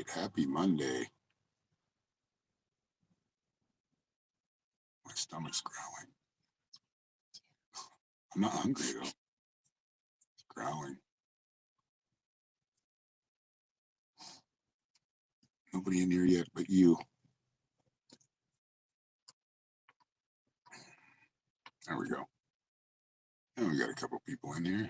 right, happy Monday. My stomach's growling. I'm not hungry though. It's growling. Nobody in here yet but you. There we go. And we got a couple people in here.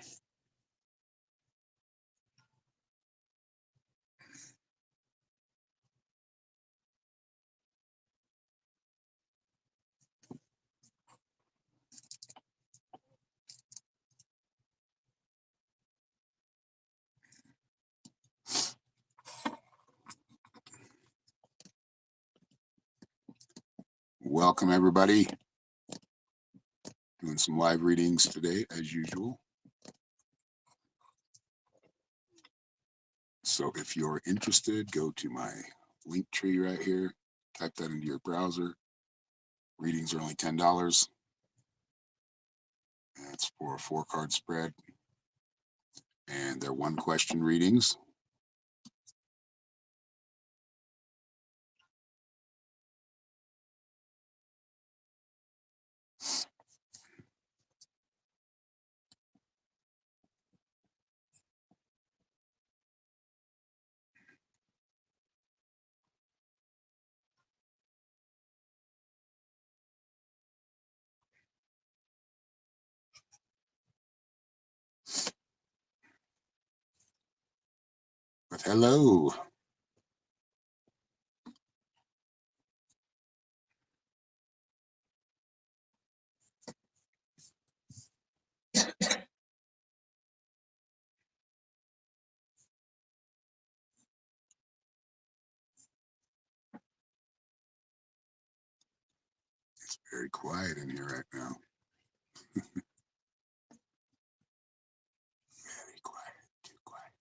Welcome everybody. Doing some live readings today as usual. So if you're interested, go to my Linktree right here. Type that into your browser. Readings are only $10. That's for a 4-card spread. And they're 1-question readings. But hello. It's very quiet in here right now. Very quiet, too quiet.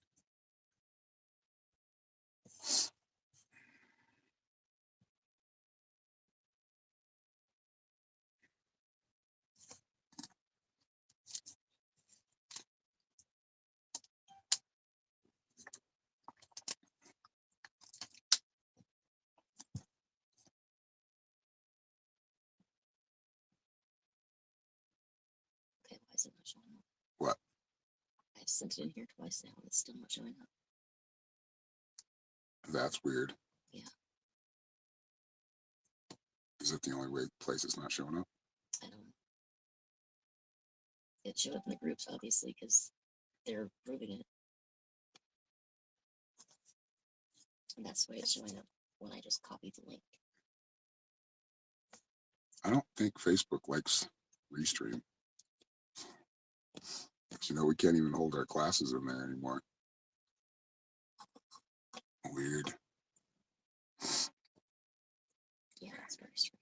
Okay, why is it not showing up? What? I sent it in here twice now and it's still not showing up. That's weird. Yeah. Is it the only place it's not showing up? I don't know. It showed up in the groups, obviously, because they're proving it. And that's why it's showing up when I just copied the link. I don't think Facebook likes Restream. You know, we can't even hold our classes in there anymore. Weird. Yeah, that's very strange.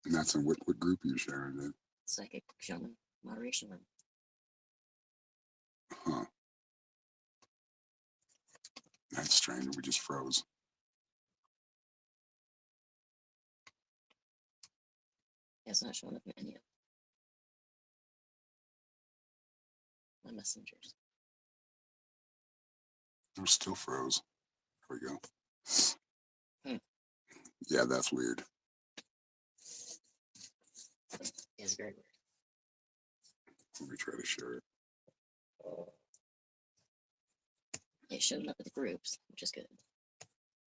And that's in what group you're sharing in? Psychic Shaman Moderation Room. Huh. That's strange. We just froze. Yeah, it's not showing up in any of my messengers. We're still froze. There we go. Hmm. Yeah, that's weird. It's very weird. Let me try to share it. It showed up in the groups, which is good.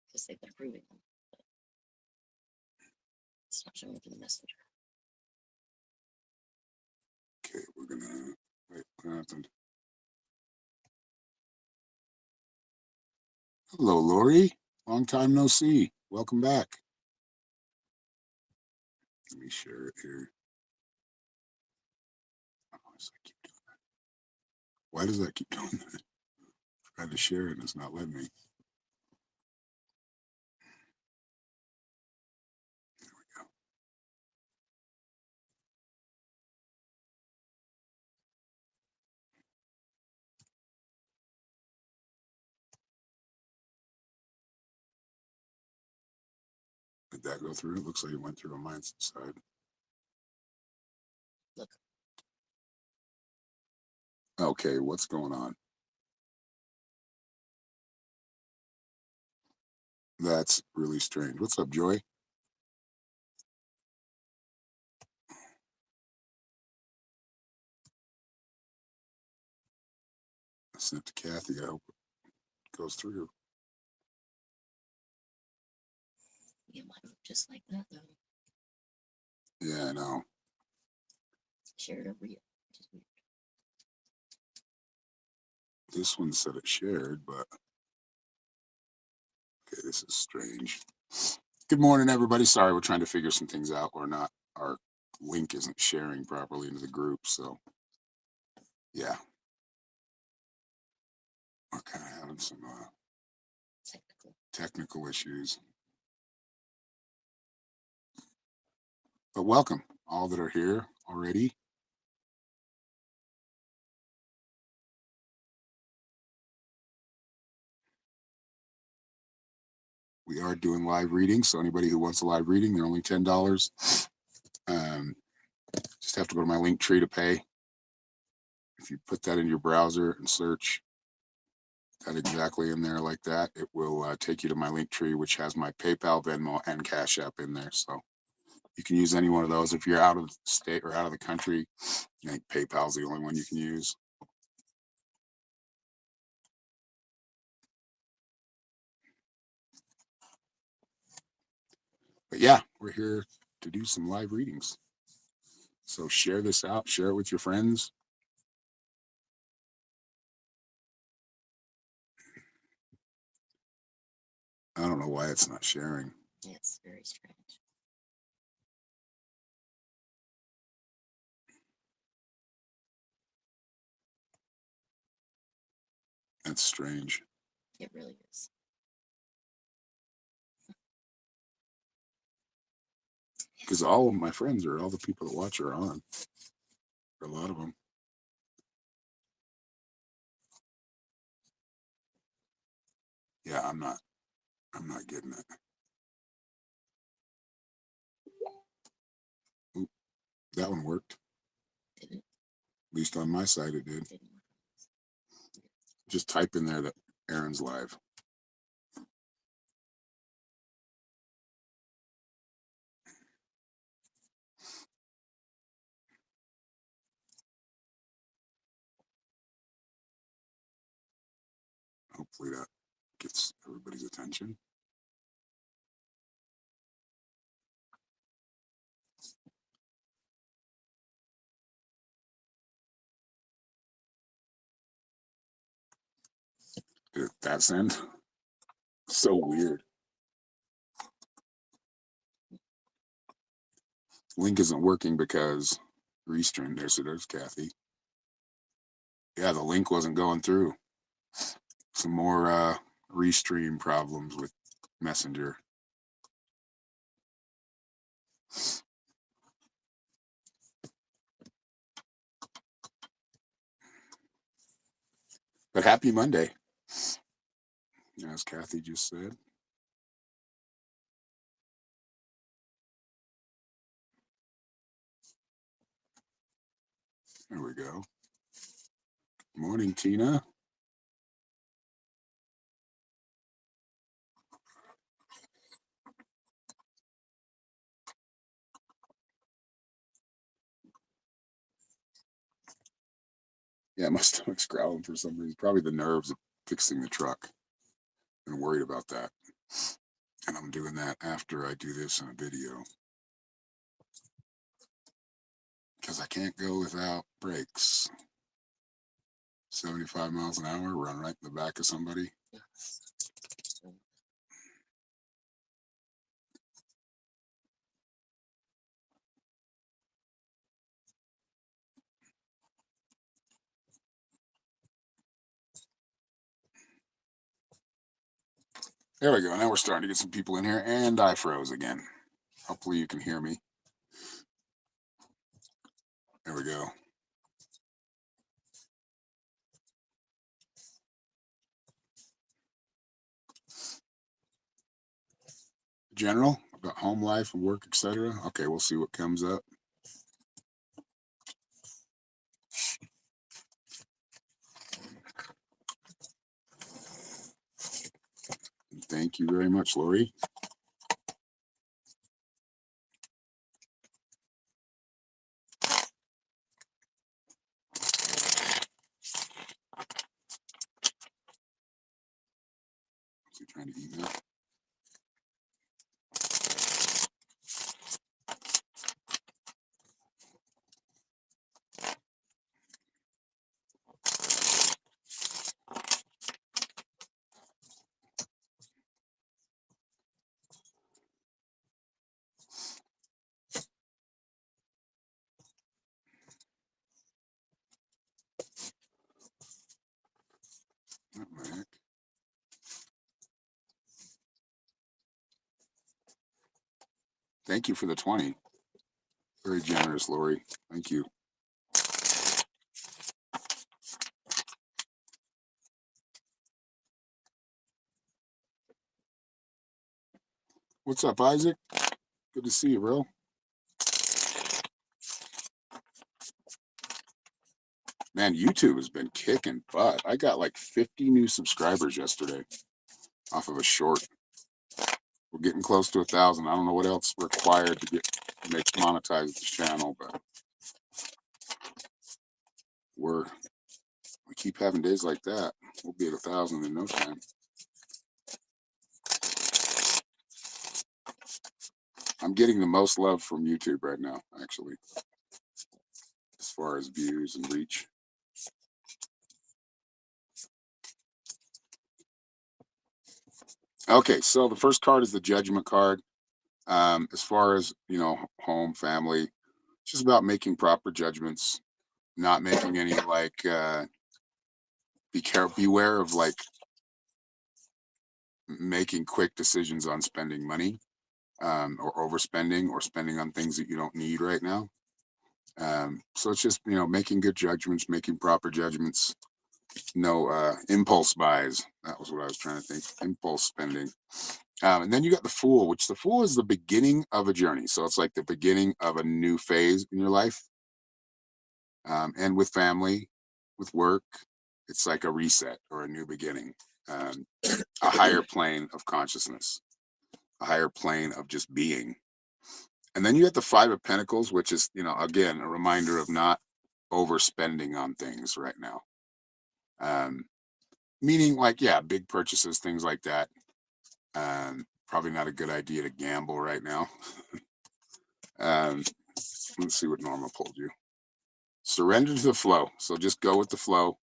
Because they've been approving them. But it's not showing up in the messenger. Okay, we're gonna wait. What happened? Hello, Lori. Long time no see. Welcome back. Let me share it here. Oh, why does that keep doing that? Tried to share it and it's not letting me. There we go. Did that go through? It looks like it went through on my side. Look. Okay, what's going on? That's really strange. What's up, Joy? I sent to Kathy. I hope it goes through. Yeah, mine look just like that though. Yeah, I know. Shared over you. This one said it shared, but okay, this is strange. Good morning, everybody. Sorry, we're trying to figure some things out. We're not, our link isn't sharing properly into the group, so yeah. We're kind of having some technical issues. But welcome, all that are here already. We are doing live readings, so anybody who wants a live reading, they're only $10. Just have to go to my Linktree to pay. If you put that in your browser and search that exactly in there like that, it will take you to my Linktree, which has my PayPal, Venmo, and Cash App in there. So you can use any one of those. If you're out of the state or out of the country, I think PayPal's the only one you can use. But yeah, we're here to do some live readings. So share this out, share it with your friends. I don't know why it's not sharing. It's very strange. That's strange. It really is. Because all of my friends all the people that watch are on. A lot of them. Yeah, I'm not getting it. Oop, that one worked. Did it? At least on my side it did. Just type in there that Aaron's live. Hopefully that gets everybody's attention. Did that send? So weird. Link isn't working because restream there, so there's Kathy. Yeah, the link wasn't going through. Some more restream problems with Messenger. But happy Monday, as Kathy just said. There we go. Morning, Tina. Yeah, my stomach's growling for some reason. Probably the nerves of fixing the truck. I'm worried about that. And I'm doing that after I do this in a video. Because I can't go without brakes. 75 miles an hour, run right in the back of somebody. There we go. Now we're starting to get some people in here, and I froze again. Hopefully you can hear me. There we go. General, about home life and work, etc. Okay, we'll see what comes up. Thank you very much, Lori. Is he trying to eat now? What the heck? Thank you for the 20. Very generous, Lori. Thank you. What's up, Isaac? Good to see you, bro. Man, YouTube has been kicking butt. I got like 50 new subscribers yesterday off of a short. We're getting close to 1,000. I don't know what else required to make monetize this channel, but we keep having days like that. We'll be at 1,000 in no time. I'm getting the most love from YouTube right now, actually, as far as views and reach. Okay, so the first card is the Judgment card. As far as, home, family, it's just about making proper judgments, not making any beware of making quick decisions on spending money, or overspending or spending on things that you don't need right now. So it's just, making good judgments, making proper judgments. No impulse buys. That was what I was trying to think. Impulse spending. And then you got the Fool, which the Fool is the beginning of a journey. So it's like the beginning of a new phase in your life. And with family, with work, it's like a reset or a new beginning, a higher plane of consciousness, a higher plane of just being. And then you got the Five of Pentacles, which is, again, a reminder of not overspending on things right now. Meaning big purchases, things like that. Probably not a good idea to gamble right now. Let's see what Norma pulled you. Surrender to the flow. So just go with the flow.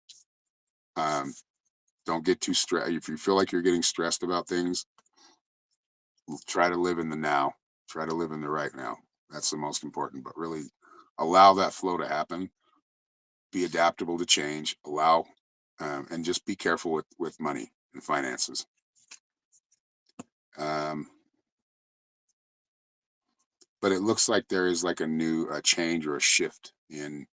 Don't get too stressed. If you feel like you're getting stressed about things, try to live in the now. Try to live in the right now. That's the most important. But really allow that flow to happen. Be adaptable to change. Allow, and just be careful with money and finances. But it looks like there is like a new change or a shift in,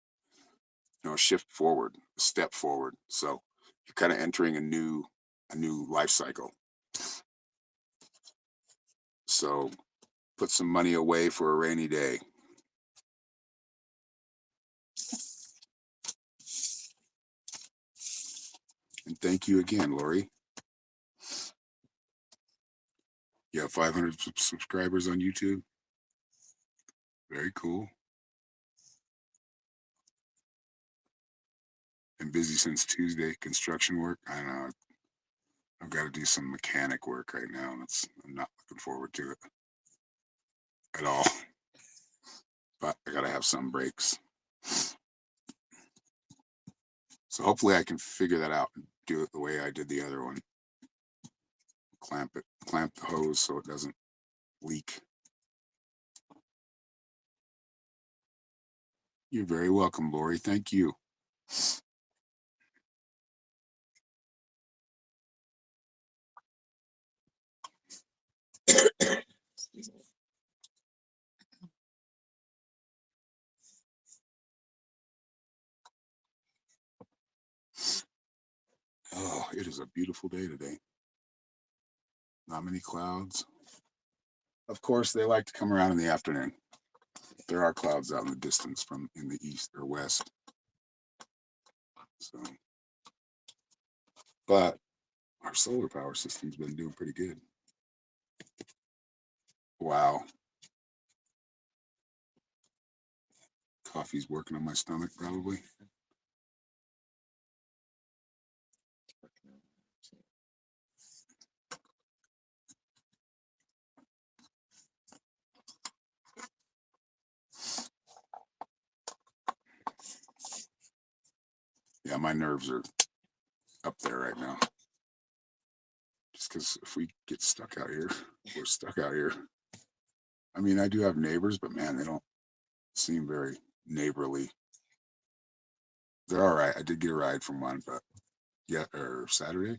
a shift forward, a step forward. So you're kind of entering a new life cycle. So put some money away for a rainy day. And thank you again, Lori. You have 500 subscribers on YouTube. Very cool. Been busy since Tuesday. Construction work. I don't know. I've got to do some mechanic work right now, and I'm not looking forward to it at all. But I got to have some breaks. So hopefully I can figure that out and do it the way I did the other one. Clamp the hose so it doesn't leak. You're very welcome, Lori. Thank you. Oh, it is a beautiful day today. Not many clouds. Of course, they like to come around in the afternoon. There are clouds out in the distance from in the east or west. So, but Our solar power system's been doing pretty good. Wow. Coffee's working on my stomach, probably. Working on that too. Yeah, my nerves are up there right now. Just because if we get stuck out here, we're stuck out here. I mean, I do have neighbors, but man, they don't seem very neighborly. They're all right. I did get a ride from one, but yeah, or Saturday.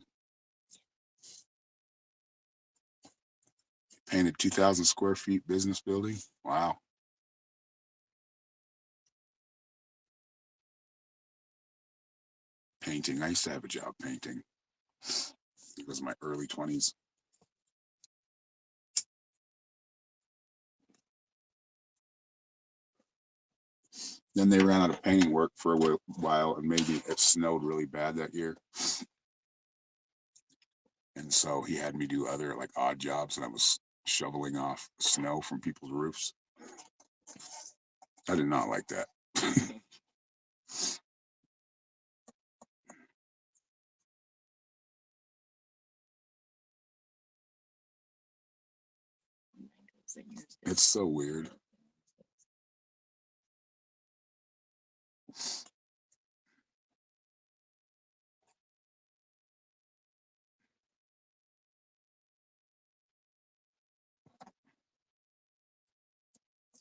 Painted 2,000 square feet business building. Wow. Painting. I used to have a job painting. It was my early 20s. Then they ran out of painting work for a while, and maybe it snowed really bad that year. And so he had me do other like odd jobs, and I was shoveling off snow from people's roofs. I did not like that. Mango fingers good. It's so weird.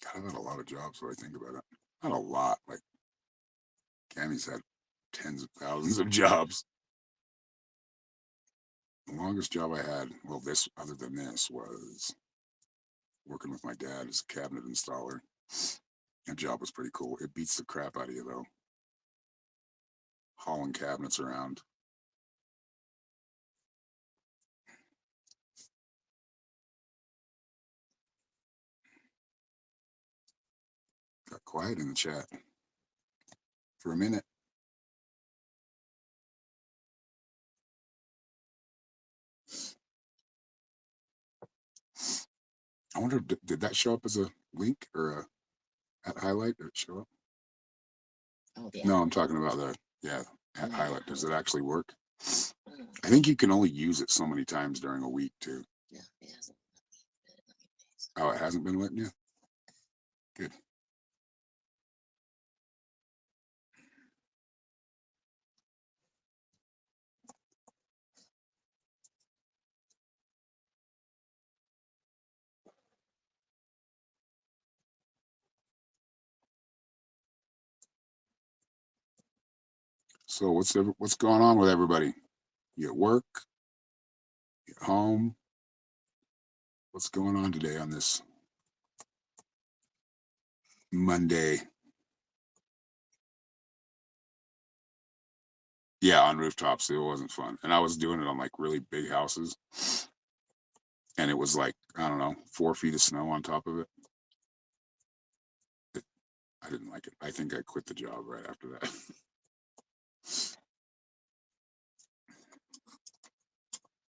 God, I've had a lot of jobs when I think about it. Not a lot. Like Cammy's had tens of thousands of jobs. The longest job I had, well, this other than this, was working with my dad as a cabinet installer. That job was pretty cool. It beats the crap out of you though. Hauling cabinets around. Got quiet in the chat for a minute. I wonder, did that show up as a link or a at highlight? Did it show up? Oh, the No, I'm app. talking about the at Yeah, highlight. Does it actually work? Oh, I think you can only use it so many times during a week too. no, it hasn't. Let me paste. Oh, it hasn't been letting you? Good. So what's going on with everybody? You at work? You at home? What's going on today on this Monday? Yeah, on rooftops. It wasn't fun. And I was doing it on like really big houses. And it was like, I don't know, 4 feet of snow on top of it. I didn't like it. I think I quit the job right after that.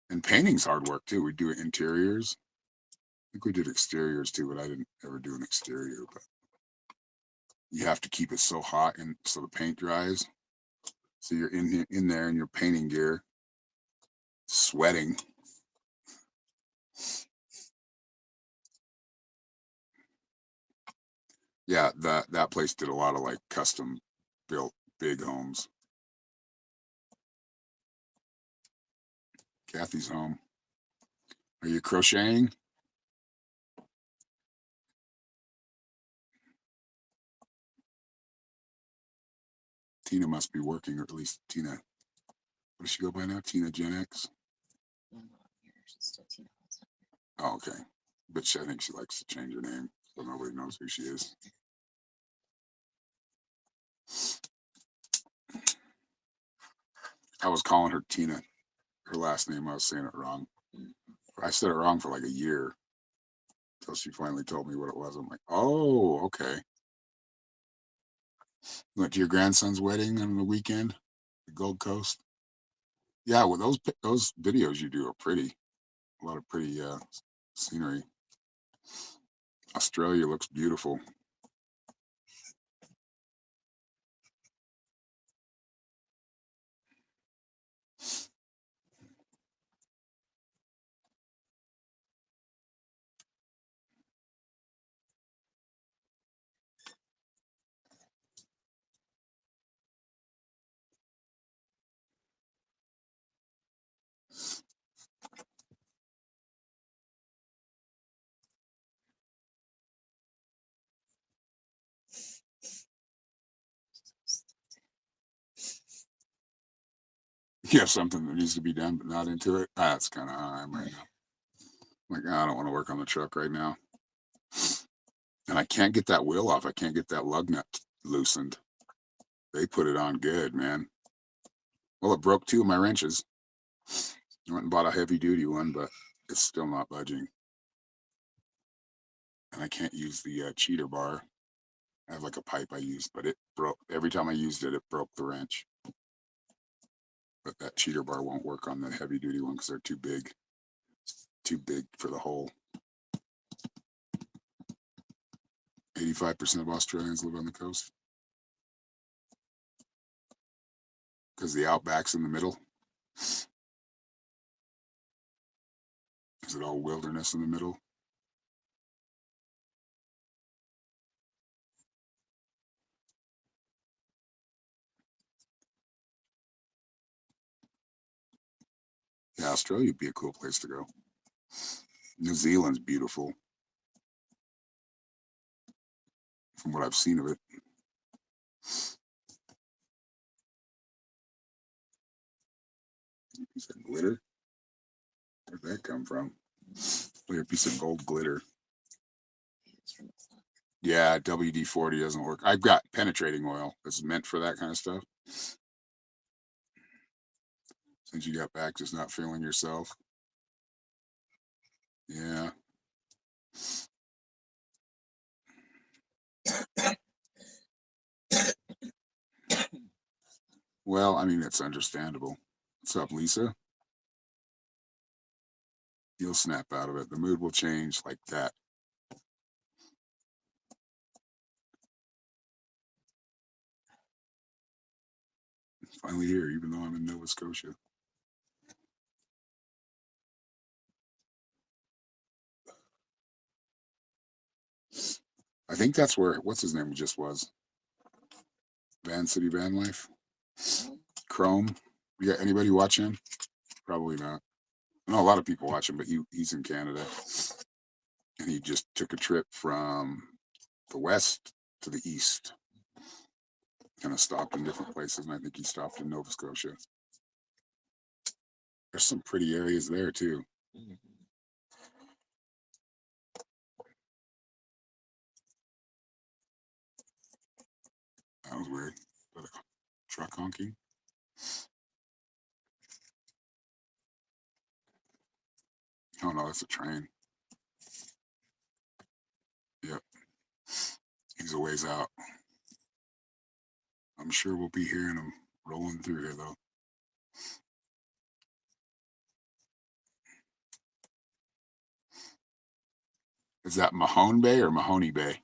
And painting's hard work too. We do interiors. I think we did exteriors too, but I didn't ever do an exterior. But you have to keep it so hot and so the paint dries. So you're in there in your painting gear, sweating. Yeah, that place did a lot of like custom built big homes. Kathy's home. Are you crocheting? Tina must be working, or at least Tina. What does she go by now? Tina Gen X? No, not here. She's still Tina. Oh, okay. But I think she likes to change her name so nobody knows who she is. I was calling her Tina. Her last name, I was saying it wrong. I said it wrong for like a year until she finally told me what it was. I'm like, oh, okay. Went to your grandson's wedding on the weekend, the Gold Coast. Yeah, well, those videos you do are pretty. A lot of pretty scenery. Australia looks beautiful. You have something that needs to be done, but not into it. That's kind of how I am right now. Like, I don't want to work on the truck right now. And I can't get that wheel off. I can't get that lug nut loosened. They put it on good, man. Well, it broke 2 of my wrenches. I went and bought a heavy duty one, but it's still not budging. And I can't use the cheater bar. I have like a pipe I use, but it broke. Every time I used it, it broke the wrench. But that cheater bar won't work on the heavy duty one because they're too big. Too big for the hole. 85% of Australians live on the coast. Because the outback's in the middle. Is it all wilderness in the middle? Yeah, Australia would be a cool place to go. New Zealand's beautiful. From what I've seen of it. Piece of glitter? Where'd that come from? Like a piece of gold glitter. It's from the clock. Yeah, WD-40 doesn't work. I've got penetrating oil that's meant for that kind of stuff. Since you got back just not feeling yourself. Yeah. Well, I mean, it's understandable. What's up, Lisa? You'll snap out of it. The mood will change like that. Finally here, even though I'm in Nova Scotia. I think that's where, what's his name just was? Van City Van Life? Chrome? You got anybody watch him? Probably not. I know a lot of people watch him, but he's in Canada. And he just took a trip from the west to the east. Kind of stopped in different places, and I think he stopped in Nova Scotia. There's some pretty areas there too. That was weird. Is that a truck honking? Oh no, that's a train. Yep. He's a ways out. I'm sure we'll be hearing him rolling through here though. Is that Mahone Bay or Mahoney Bay?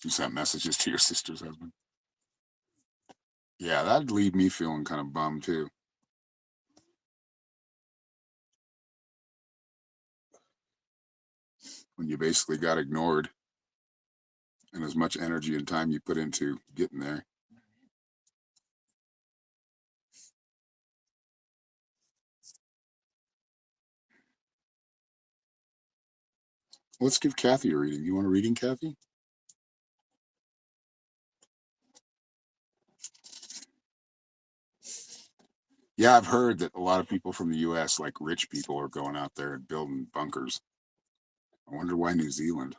You sent messages to your sister's husband. Yeah, that'd leave me feeling kind of bummed too. When you basically got ignored and as much energy and time you put into getting there. Let's give Kathy a reading. You want a reading, Kathy? Yeah, I've heard that a lot of people from the US, like rich people, are going out there and building bunkers I wonder why New Zealand.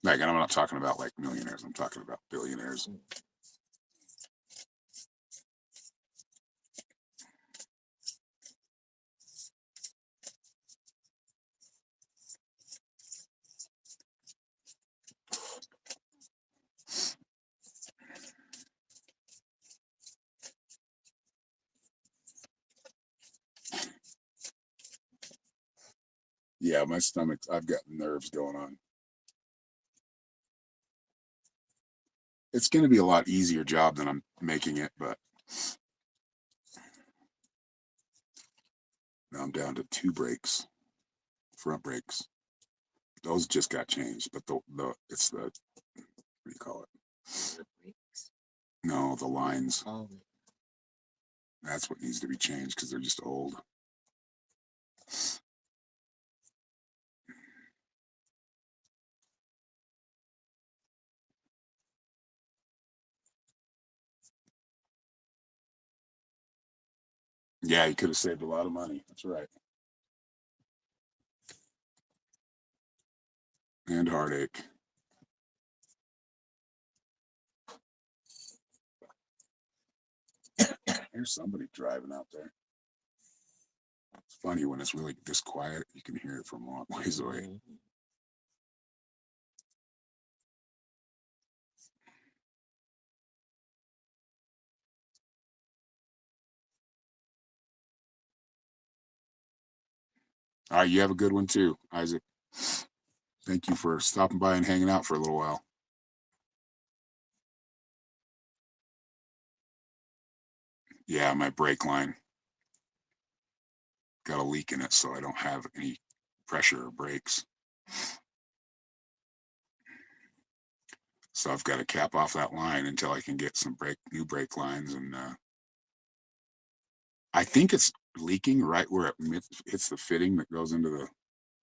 Like, and I'm not talking about like millionaires. I'm talking about billionaires. Yeah, my stomach, I've got nerves going on. It's going to be a lot easier job than I'm making it, but now I'm down to 2 brakes, front brakes. Those just got changed, but it's the, what do you call it? The brakes. No, the lines. Oh, That's what needs to be changed because they're just old. Yeah, you could have saved a lot of money. That's right. And heartache. There's somebody driving out there. It's funny when it's really this quiet, you can hear it from a long ways away. mhm. All right, you have a good one too, Isaac. Thank you for stopping by and hanging out for a little while. Yeah, my brake line got a leak in it, so I don't have any pressure or brakes. So I've got to cap off that line until I can get some new brake lines. And I think it's leaking right where it hits the fitting that goes into the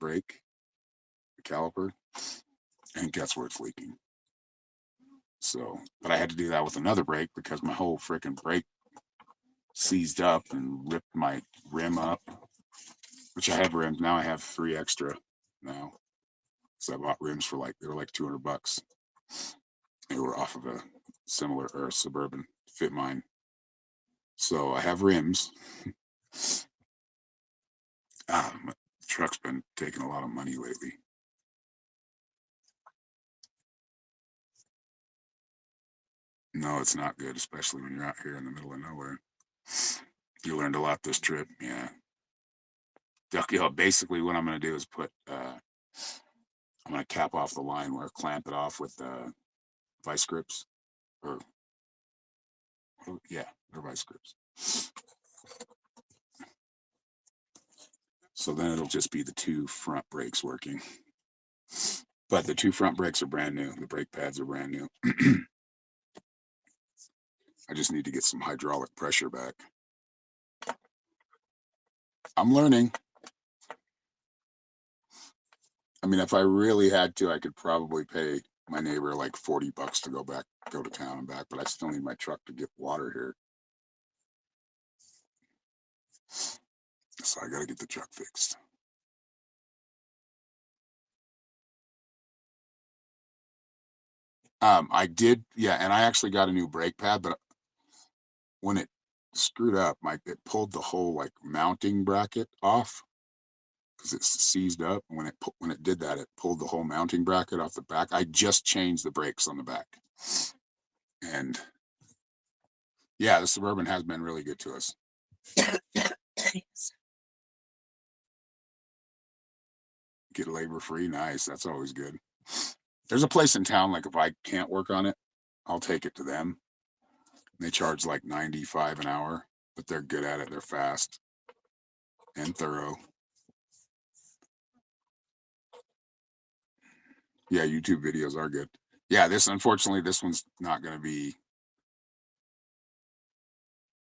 brake, the caliper. I think that's where it's leaking. So, but I had to do that with another brake because my whole freaking brake seized up and ripped my rim up, which I have rims. Now I have 3 extra now. So I bought rims for they were like $200. They were off of a similar or a Suburban fit mine. So I have rims. My truck's been taking a lot of money lately. No, it's not good, especially when you're out here in the middle of nowhere. You learned a lot this trip, yeah. Basically what I'm going to do is I'm going to cap off the line where clamp it off with vice grips, or yeah, they're vice grips. So then it'll just be the 2 front brakes working. But the 2 front brakes are brand new. The brake pads are brand new. I just need to get some hydraulic pressure back. I'm learning. I mean, if I really had to, I could probably pay my neighbor like $40 to go to town and back, but I still need my truck to get water here. So I got to get the truck fixed. I did, yeah, and I actually got a new brake pad, but when it screwed up, it pulled the whole like mounting bracket off because it's seized up. When it did that, it pulled the whole mounting bracket off the back. I just changed the brakes on the back, and yeah, the Suburban has been really good to us. Get labor free, nice. That's always good. There's a place in town, like if I can't work on it, I'll take it to them. They charge like $95 an hour, but they're good at it. They're fast and thorough. Yeah, YouTube videos are good. Yeah, unfortunately, this one's not going to be,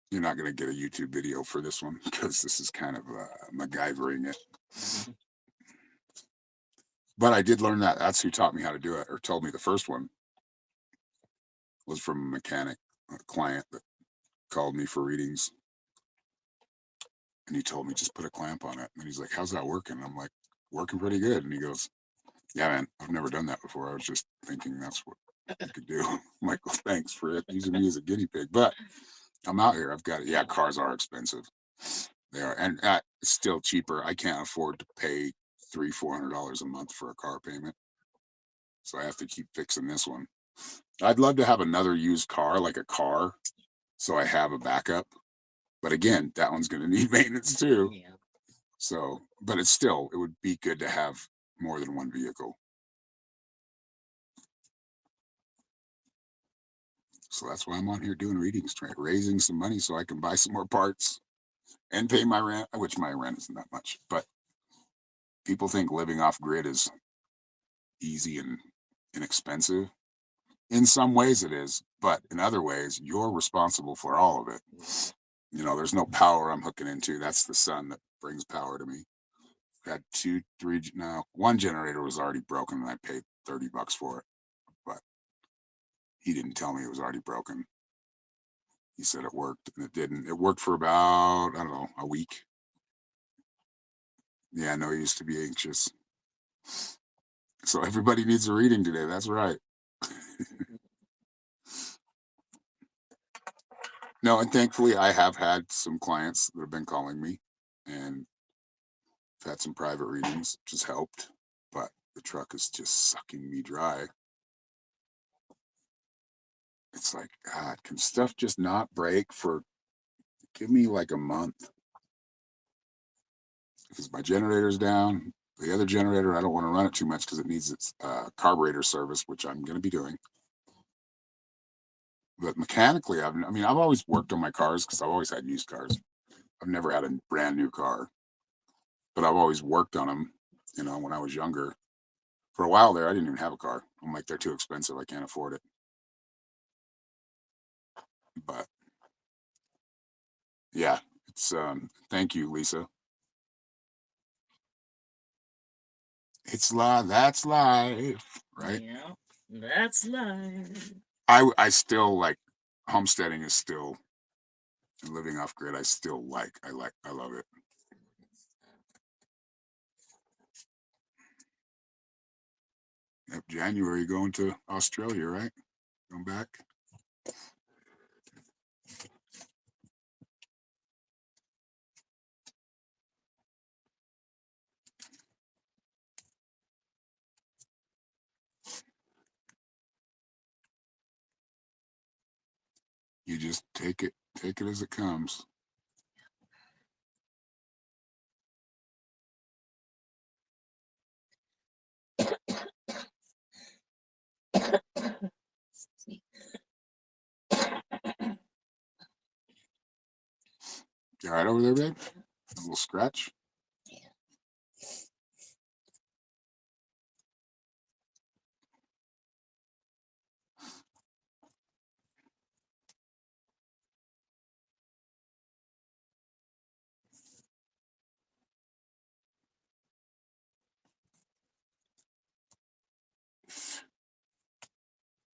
you're not going to get a YouTube video for this one because this is kind of MacGyvering it. But I did learn that. That's who taught me how to do it, or told me the first one was from a mechanic, a client that called me for readings. And he told me, just put a clamp on it. And he's like, how's that working? I'm like, working pretty good. And he goes, yeah, man, I've never done that before. I was just thinking that's what I could do. I'm like, well, thanks for using me as a guinea pig. But I'm out here. I've got it. Yeah, cars are expensive. They are. And it's still cheaper. I can't afford to pay $300-400 a month for a car payment. So I have to keep fixing this one. I'd love to have another used car, like a car, so I have a backup. But again, that one's going to need maintenance too. Yeah. So, but it's still, it would be good to have more than one vehicle. So that's why I'm on here doing readings, raising some money so I can buy some more parts and pay my rent, which my rent isn't that much. But people think living off grid is easy and inexpensive. In some ways it is, but in other ways, you're responsible for all of it. You know, there's no power I'm hooking into. That's the sun that brings power to me. Had two, three, no, one generator was already broken and I paid $30 for it. But he didn't tell me it was already broken. He said it worked and it didn't. It worked for about, I don't know, a week. Yeah, I know he used to be anxious. So everybody needs a reading today. That's right. No, and thankfully I have had some clients that have been calling me and I've had some private readings, which has helped, but the truck is just sucking me dry. It's like, God, can stuff just not break for, give me like a month? Because my generator's down. The other generator, I don't want to run it too much because it needs its carburetor service, which I'm going to be doing. But mechanically, I've always worked on my cars because I've always had used cars. I've never had a brand new car, but I've always worked on them. You know, when I was younger, for a while there, I didn't even have a car. I'm like, they're too expensive. I can't afford it. But yeah, it's thank you, Lisa. It's live. That's live, right? Yeah. That's life. I still like homesteading is still and living off grid. I love it. Yep, January going to Australia, right? Going back. You just take it as it comes. You all right over there, babe? A little scratch? Yeah.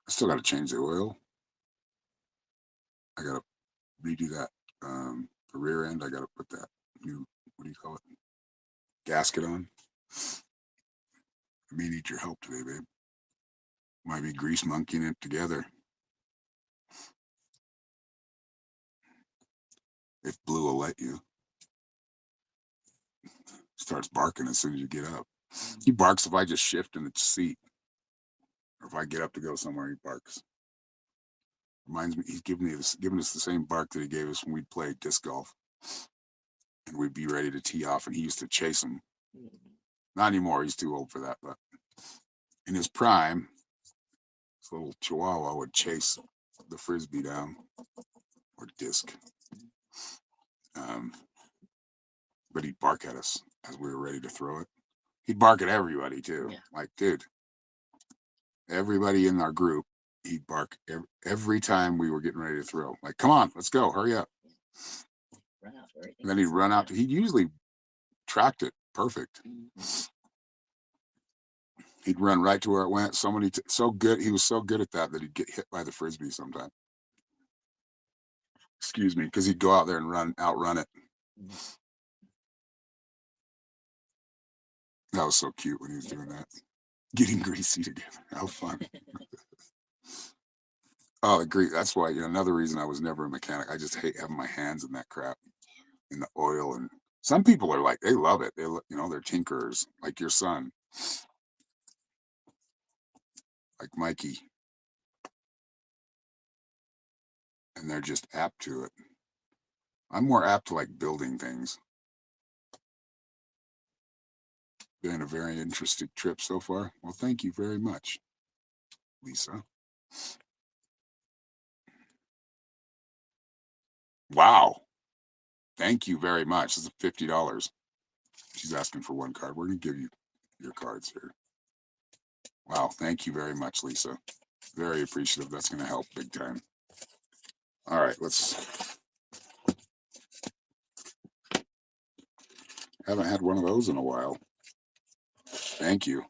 I still got to change the oil. I got to redo that. The rear end, I got to put that new, what do you call it? Gasket on. I may need your help today, babe. Might be grease monkeying it together. If Blue will let you. Starts barking as soon as you get up. He barks if I just shift in the seat. Or if I get up to go somewhere, he barks. Reminds me, he's giving us the same bark that he gave us when we'd play disc golf. And we'd be ready to tee off, and he used to chase him. Not anymore, he's too old for that, but in his prime, this little chihuahua would chase the frisbee down or disc. But he'd bark at us as we were ready to throw it. He'd bark at everybody too. Yeah. Like, dude, everybody in our group, he'd bark every time we were getting ready to throw. Like, come on, let's go, hurry up. Run out for And then he'd run out. He'd usually tracked it perfect. He'd run right to where it went. So good. He was so good at that he'd get hit by the frisbee sometime. Excuse me, because he'd go out there and outrun it. That was so cute when he was doing that. Getting greasy together. How fun. Oh, agree. That's why, another reason I was never a mechanic. I just hate having my hands in that crap, in the oil. And some people are like, they love it. They're tinkerers, like your son, like Mikey, and they're just apt to it. I'm more apt to like building things. Been a very interesting trip so far. Well, thank you very much, Lisa. Wow. Thank you very much. This is $50. She's asking for one card. We're going to give you your cards here. Wow. Thank you very much, Lisa. Very appreciative. That's going to help big time. All right. Haven't had one of those in a while. Thank you.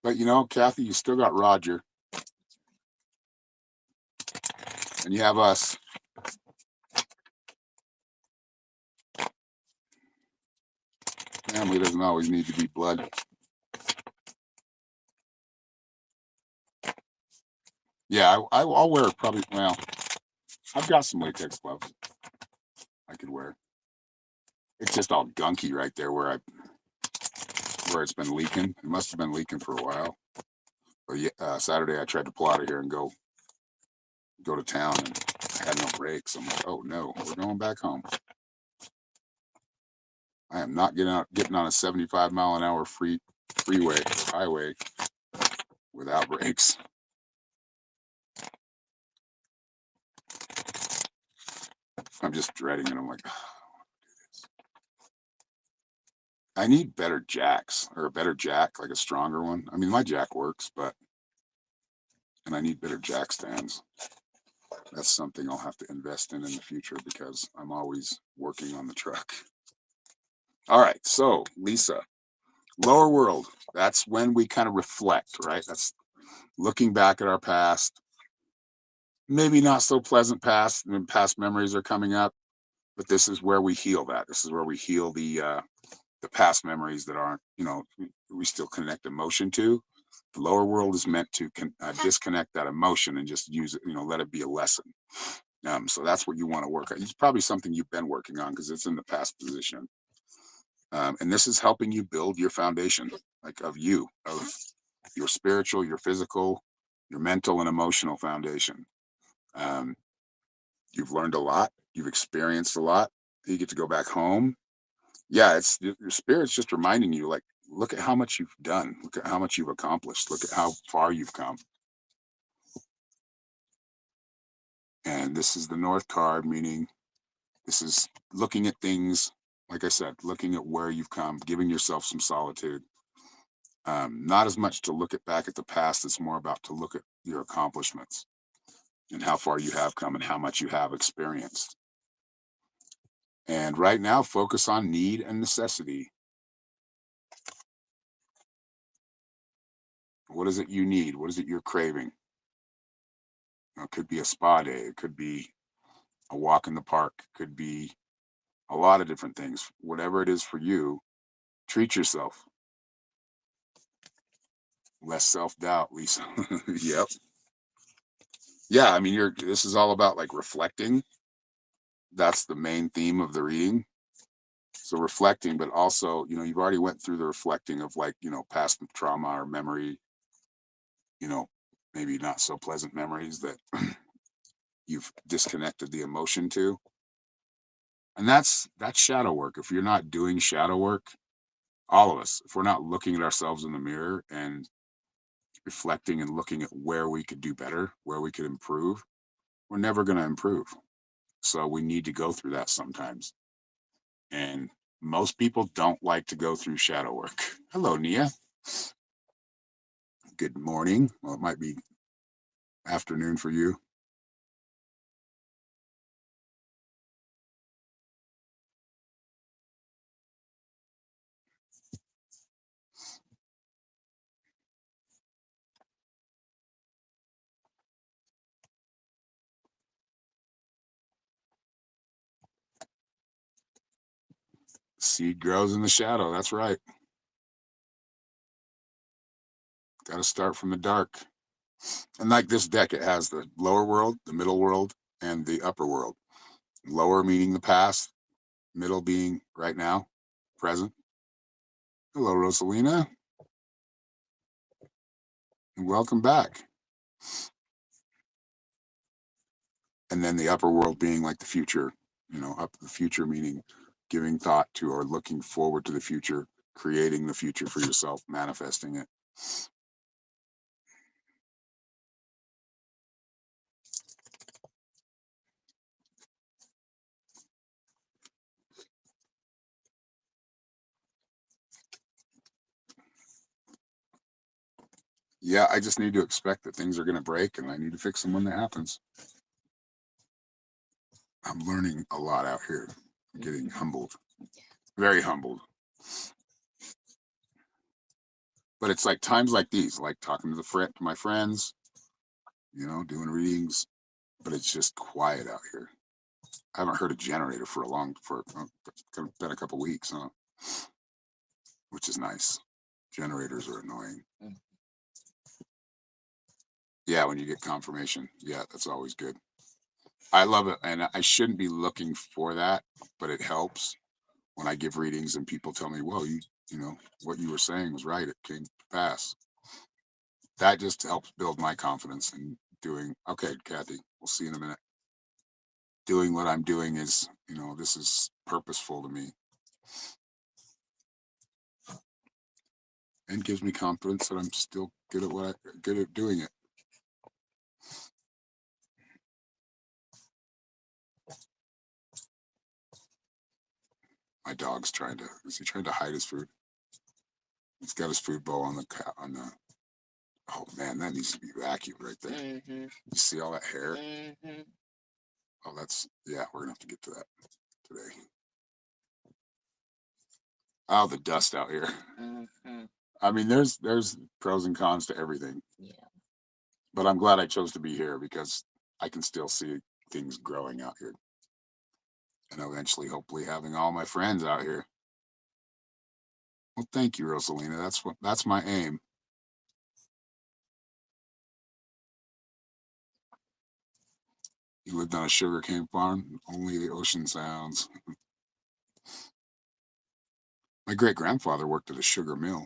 But Kathy, you still got Roger. And you have us. Family doesn't always need to be blood. Yeah, I'll wear probably. Well, I've got some latex gloves I could wear. It's just all gunky right there where it's been leaking. It must have been leaking for a while. But yeah, Saturday I tried to pull out of here and go to town, and I had no brakes. I'm like, oh no, we're going back home. I am not getting on a 75-mile-an-hour highway without brakes. I'm just dreading it. I'm like, oh, I need better jacks, or a better jack, like a stronger one. I mean, my jack works, and I need better jack stands. That's something I'll have to invest in the future because I'm always working on the truck. All right, so Lisa, lower world. That's when we kind of reflect, right? That's looking back at our past. Maybe not so pleasant past, and past memories are coming up, but this is where we heal that. This is where we heal the past memories that aren't, we still connect emotion to. The lower world is meant to disconnect that emotion and just use it, let it be a lesson. So that's what you want to work on. It's probably something you've been working on because it's in the past position. And this is helping you build your foundation, like of your spiritual, your physical, your mental and emotional foundation. Um, you've learned a lot. You've experienced a lot. You get to go back home. Yeah, it's your spirit's just reminding you, like, look at how much you've done. Look at how much you've accomplished. Look at how far you've come. And this is the North card, meaning this is looking at things, like I said, looking at where you've come, giving yourself some solitude. Not as much to look back at the past. It's more about to look at your accomplishments and how far you have come and how much you have experienced. And right now, focus on need and necessity. What is it you need? What is it you're craving? It could be a spa day. It could be a walk in the park. It could be a lot of different things. Whatever it is for you, treat yourself. Less self-doubt, Lisa. Yep. Yeah, I mean, this is all about like reflecting. That's the main theme of the reading. So reflecting, but also, you've already went through the reflecting of like, past trauma or memory, you know, maybe not so pleasant memories that you've disconnected the emotion to. And that's shadow work. If you're not doing shadow work, all of us, if we're not looking at ourselves in the mirror and reflecting and looking at where we could do better, where we could improve, we're never going to improve. So we need to go through that sometimes. And most people don't like to go through shadow work. Hello, Nia. Good morning. Well, it might be afternoon for you. Seed grows in the shadow. That's right. Got to start from the dark. And like this deck, it has the lower world, the middle world, and the upper world. Lower meaning the past, middle being right now, present. Hello, Rosalina. And welcome back. And then the upper world being like the future, up the future meaning giving thought to or looking forward to the future, creating the future for yourself, manifesting it. Yeah, I just need to expect that things are going to break and I need to fix them when that happens. I'm learning a lot out here. I'm getting humbled, very humbled. But it's like times like these, like talking to my friends, doing readings, but it's just quiet out here. I haven't heard a generator for been a couple weeks, huh? Which is nice. Generators are annoying. Yeah, when you get confirmation, yeah, that's always good. I love it, and I shouldn't be looking for that, but it helps when I give readings and people tell me, "Whoa, what you were saying was right. It came to pass." That just helps build my confidence in doing. Okay, Kathy, we'll see you in a minute. Doing what I'm doing is, this is purposeful to me, and gives me confidence that I'm still good at doing it. My dog's is he trying to hide his food? He's got his food bowl on the, oh man, that needs to be vacuumed right there. Mm-hmm. You see all that hair? Mm-hmm. Oh, yeah, we're gonna have to get to that today. Oh, the dust out here. Mm-hmm. I mean, there's pros and cons to everything. Yeah. But I'm glad I chose to be here because I can still see things growing out here. And eventually, hopefully, having all my friends out here. Well, thank you, Rosalina. That's my aim. You lived on a sugarcane farm, only the ocean sounds. My great grandfather worked at a sugar mill.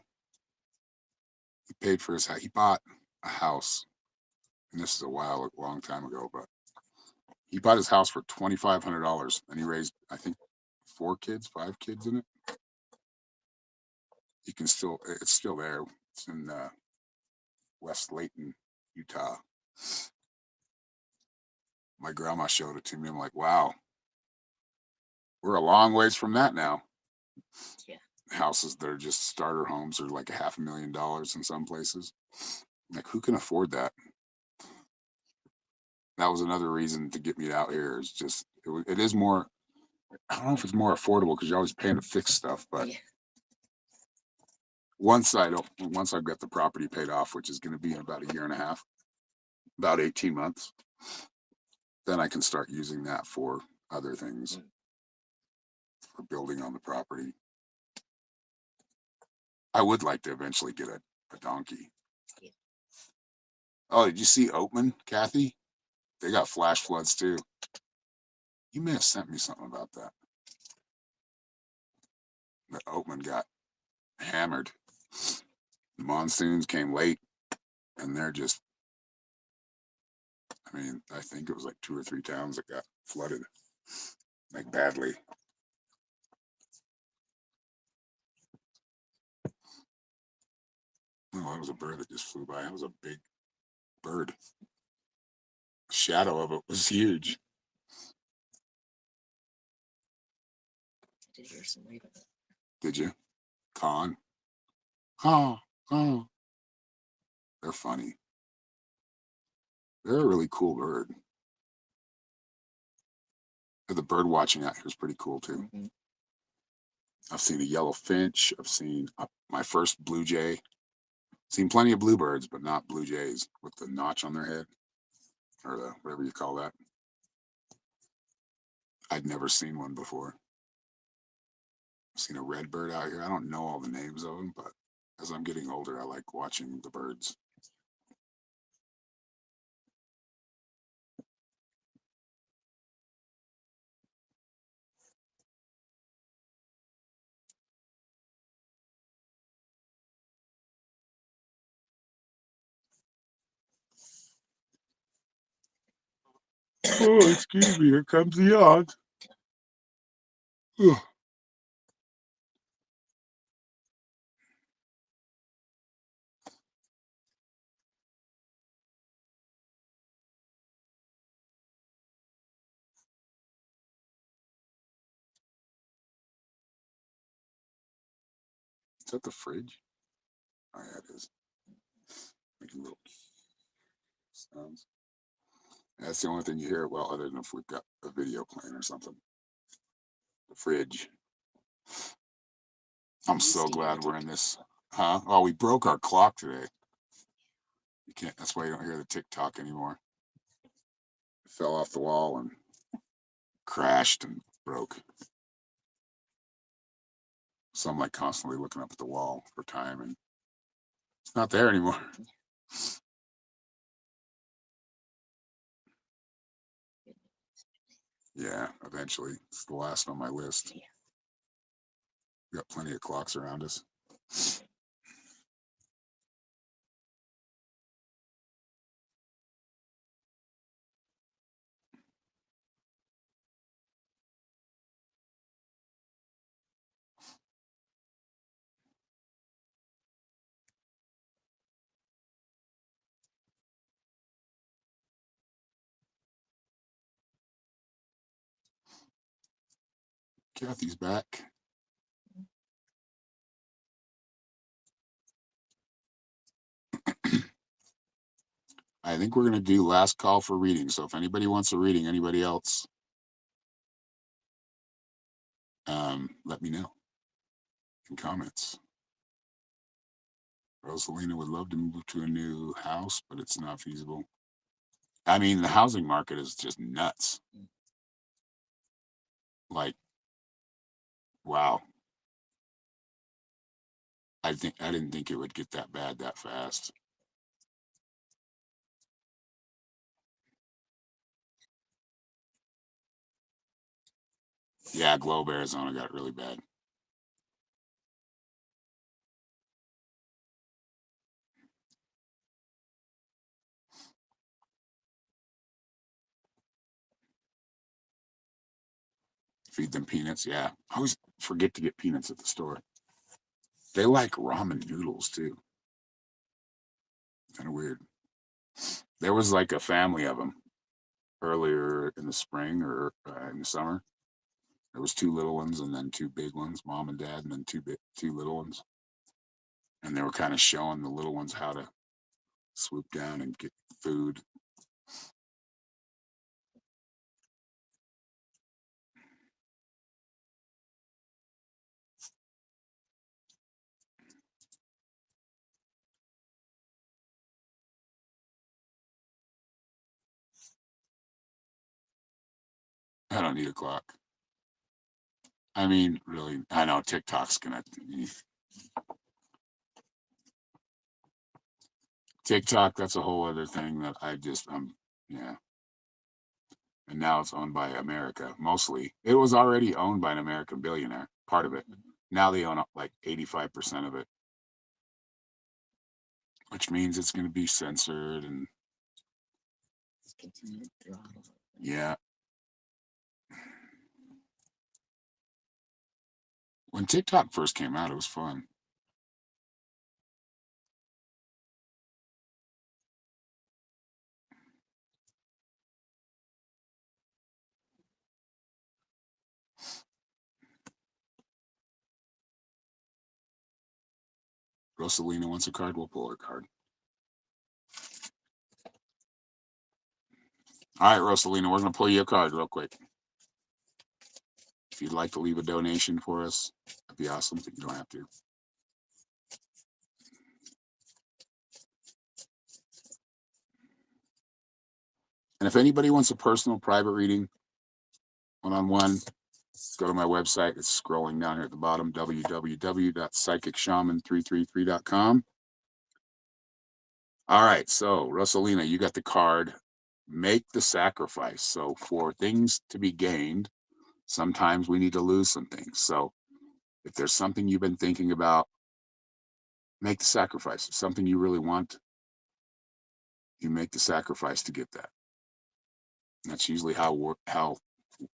He paid for his house. He bought a house, and this is a long time ago, but he bought his house for $2,500, and he raised, I think, 5 kids in it. It's still there. It's in West Layton, Utah. My grandma showed it to me. I'm like, wow, we're a long ways from that now. Yeah. Houses that are just starter homes are like $500,000 in some places. Like, who can afford that? That was another reason to get me out here. Is just it is more. I don't know if it's more affordable because you're always paying to fix stuff, but Yeah. once I've got the property paid off, which is going to be in about a year and a half, about 18 months, then I can start using that for other things, for building on the property. I would like to eventually get a donkey. Yeah. Oh, did you see Oatman, Kathy? They got flash floods too. You may have sent me something about that. The Oatman got hammered. The monsoons came late, and they're just, I mean, I think it was like 2 or 3 towns that got flooded, like badly. Oh, that was a bird that just flew by. That was a big bird. The shadow of it was huge. I did hear some raven. Did you? Con? Oh, oh. They're funny. They're a really cool bird. The bird watching out here is pretty cool too. Mm-hmm. I've seen a yellow finch. I've seen my first blue jay. Seen plenty of bluebirds, but not blue jays with the notch on their head, or whatever you call that. I'd never seen one before. I've seen a red bird out here. I don't know all the names of them, but as I'm getting older, I like watching the birds. Oh, excuse me. Here comes the yawn. Ugh. Is that the fridge? Oh, yeah, it is. Making little sounds. That's the only thing you hear. Well, other than if we've got a video playing or something. The fridge. I'm so glad we're in this. Huh? Oh, we broke our clock today. You can't. That's why you don't hear the tick-tock anymore. It fell off the wall and crashed and broke. So I'm like constantly looking up at the wall for time, and it's not there anymore. Yeah, eventually. It's the last on my list. Yeah. We got plenty of clocks around us. Kathy's back. I think we're going to do last call for reading. So if anybody wants a reading, anybody else, let me know in comments. Rosalina would love to move to a new house, but it's not feasible. I mean, the housing market is just nuts. Like, wow. I didn't think it would get that bad that fast. Yeah, Globe, Arizona got really bad. Feed them peanuts. Yeah, I always forget to get peanuts at the store. They like ramen noodles too. Kind of weird. There was like a family of them earlier in the spring or in the summer. There was two little ones and then two big ones, mom and dad, and then two little ones. And they were kind of showing the little ones how to swoop down and get food. I don't need a clock. I mean, really, I know TikTok's gonna. TikTok, that's a whole other thing that yeah. And now it's owned by America, mostly. It was already owned by an American billionaire, part of it. Now they own like 85% of it, which means it's going to be censored and yeah. When TikTok first came out, it was fun. Rosalina wants a card, we'll pull her card. All right, Rosalina, we're going to pull you a card real quick. If you'd like to leave a donation for us, that'd be awesome, but you don't have to. And if anybody wants a personal private reading, one-on-one, Go to my website. It's scrolling down here at the bottom, www.psychicshaman333.com. All right, so Rosalina, you got the card. Make the sacrifice. So for things to be gained, sometimes we need to lose some things. So if there's something you've been thinking about, make the sacrifice. If something you really want, you make the sacrifice to get that. That's usually how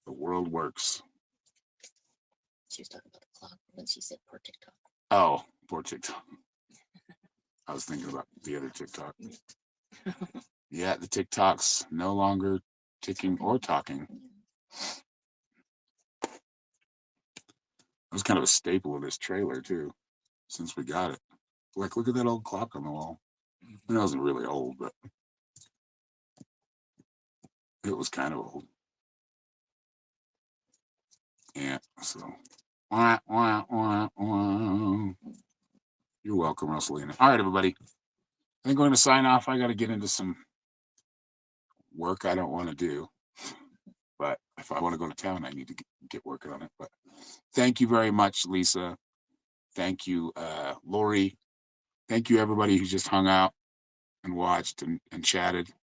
the world works. She was talking about the clock when she said poor TikTok. Oh, poor TikTok. I was thinking about the other TikTok. Yeah, the TikTok's no longer ticking or talking. It was kind of a staple of this trailer too, since we got it. Like, look at that old clock on the wall. It wasn't really old, but it was kind of old. Yeah, so. Wah, wah, wah, wah. You're welcome, Rosalina. All right, everybody. I think I'm going to sign off. I got to get into some work I don't want to do. But if I want to go to town, I need to get working on it. But thank you very much, Lisa. Thank you, Lori. Thank you, everybody who just hung out and watched and chatted.